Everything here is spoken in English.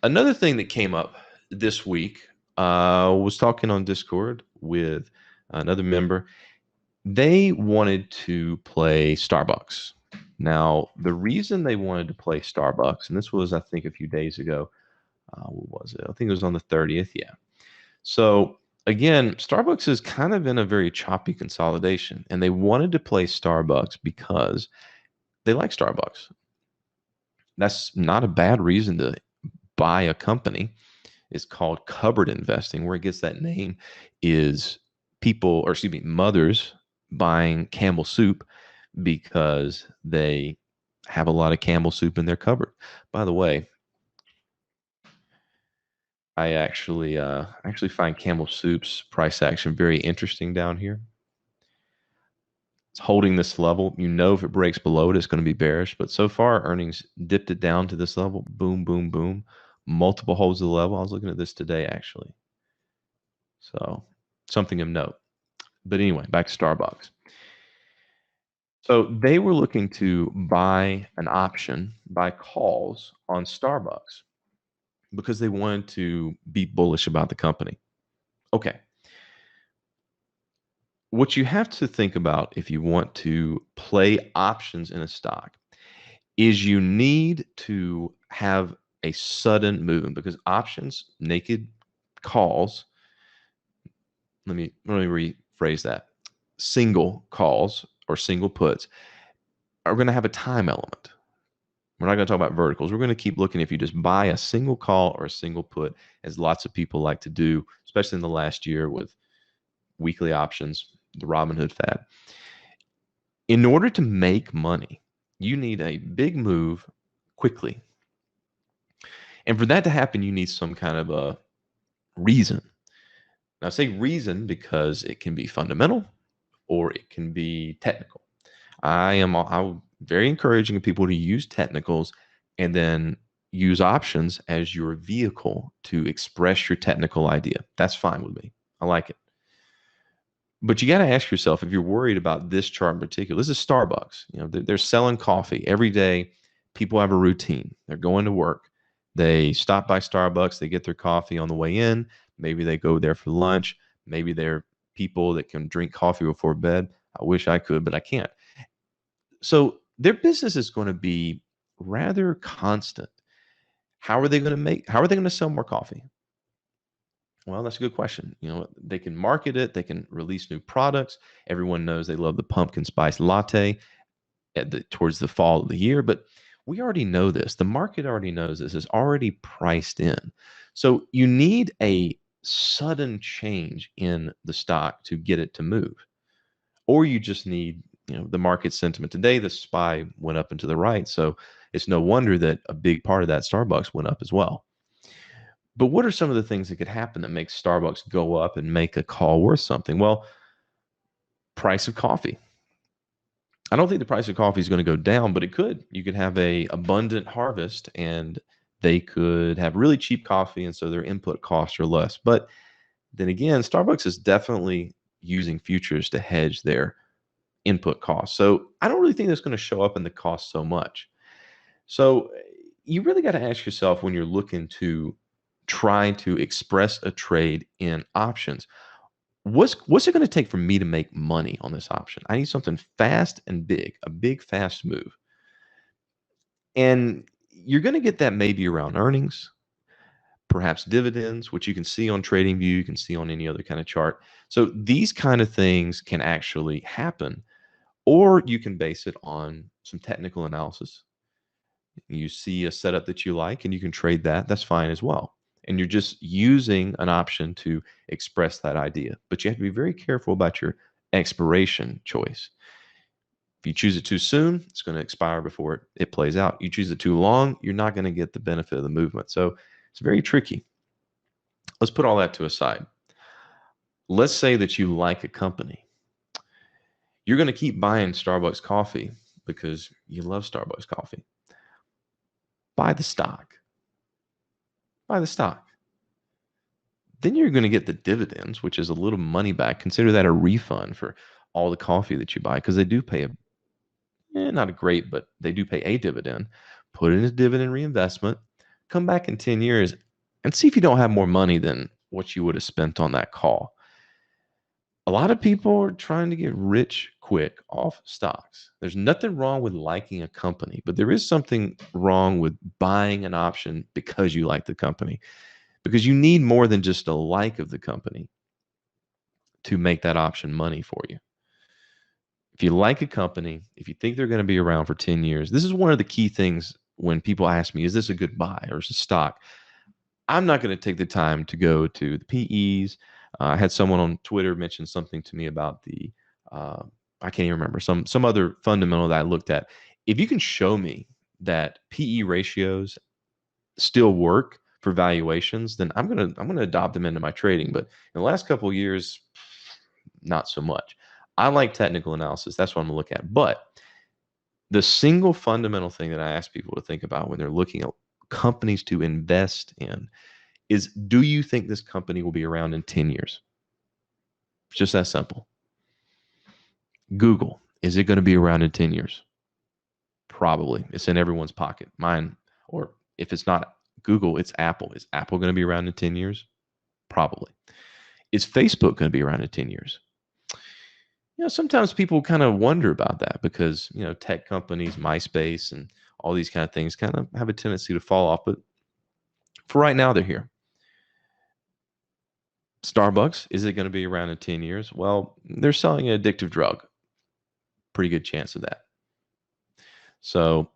Another thing that came up this week, was talking on Discord with another member. They wanted to play Starbucks. Now, the reason they wanted to play Starbucks, and this was, I think, a few days ago. What was it? I think it was on the 30th. Yeah. So again, Starbucks is kind of in a very choppy consolidation, and they wanted to play Starbucks because they like Starbucks. That's not a bad reason to buy a company. It's called cupboard investing. Where it gets that name is people, or excuse me, mothers buying Campbell soup because they have a lot of Campbell soup in their cupboard. By the way, I actually find Campbell soup's price action very interesting down here. It's holding this level. You know, if it breaks below it, it's going to be bearish. But so far, earnings dipped it down to this level. Boom, boom, boom. Multiple holds of the level. I was looking at this today, actually. So something of note. But anyway, back to Starbucks. So they were looking to buy an option, buy calls on Starbucks because they wanted to be bullish about the company. Okay. What you have to think about if you want to play options in a stock is you need to have a sudden movement, because options, naked calls, let me rephrase that. Single calls or single puts are going to have a time element. We're not going to talk about verticals. We're going to keep looking if you just buy a single call or a single put, as lots of people like to do, especially in the last year with weekly options, the Robinhood fad. In order to make money, you need a big move quickly. And for that to happen, you need some kind of a reason. Now, I say reason because it can be fundamental or it can be technical. I'm very encouraging people to use technicals and then use options as your vehicle to express your technical idea. That's fine with me. I like it. But you got to ask yourself, if you're worried about this chart in particular. This is Starbucks. You know, they're selling coffee every day. People have a routine. They're going to work. They stop by Starbucks. They get their coffee on the way in. Maybe they go there for lunch. Maybe they're people that can drink coffee before bed. I wish I could, but I can't. So their business is going to be rather constant. How are they going to sell more coffee? Well, that's a good question. You know, they can market it, they can release new products. Everyone knows they love the pumpkin spice latte towards the fall of the year, but we already know this. The market already knows this is already priced in. So you need a sudden change in the stock to get it to move. Or you just need, the market sentiment. Today the SPY went up and to the right, so it's no wonder that a big part of that Starbucks went up as well. But what are some of the things that could happen that make Starbucks go up and make a call worth something? Well, price of coffee. I don't think the price of coffee is going to go down, but it could. You could have a abundant harvest and they could have really cheap coffee, and so their input costs are less. But then again, Starbucks is definitely using futures to hedge their input costs. So I don't really think that's going to show up in the cost so much. So you really got to ask yourself, when you're looking to try to express a trade in options, what's it going to take for me to make money on this option? I need something fast and big, a big fast move. And you're going to get that maybe around earnings, perhaps dividends, which you can see on TradingView, you can see on any other kind of chart. So these kind of things can actually happen, or you can base it on some technical analysis. You see a setup that you like and you can trade that. That's fine as well. And you're just using an option to express that idea. But you have to be very careful about your expiration choice. If you choose it too soon, it's going to expire before it plays out. You choose it too long, you're not going to get the benefit of the movement. So it's very tricky. Let's put all that to a side. Let's say that you like a company. You're going to keep buying Starbucks coffee because you love Starbucks coffee. Buy the stock. Buy the stock. Then you're going to get the dividends, which is a little money back. Consider that a refund for all the coffee that you buy, because they do pay not a great, but they do pay a dividend. Put it in a dividend reinvestment. come back in 10 years and see if you don't have more money than what you would have spent on that call. A lot of people are trying to get rich quick off stocks. There's nothing wrong with liking a company, but there is something wrong with buying an option because you like the company, because you need more than just a like of the company to make that option money for you. If you like a company, if you think they're going to be around for 10 years, this is one of the key things when people ask me, is this a good buy or is it a stock? I'm not going to take the time to go to the PEs. I had someone on Twitter mention something to me about the, I can't even remember, some other fundamental that I looked at. If you can show me that PE ratios still work for valuations, then I'm gonna adopt them into my trading. But in the last couple of years, not so much. I like technical analysis. That's what I'm gonna look at. But the single fundamental thing that I ask people to think about when they're looking at companies to invest in is, do you think this company will be around in 10 years? It's just that simple. Google, is it going to be around in 10 years? Probably. It's in everyone's pocket. Mine, or if it's not Google, it's Apple. Is Apple going to be around in 10 years? Probably. Is Facebook going to be around in 10 years? Sometimes people kind of wonder about that because, tech companies, MySpace, and all these kind of things kind of have a tendency to fall off. But for right now, they're here. Starbucks, is it going to be around in 10 years? Well, they're selling an addictive drug. Pretty good chance of that. So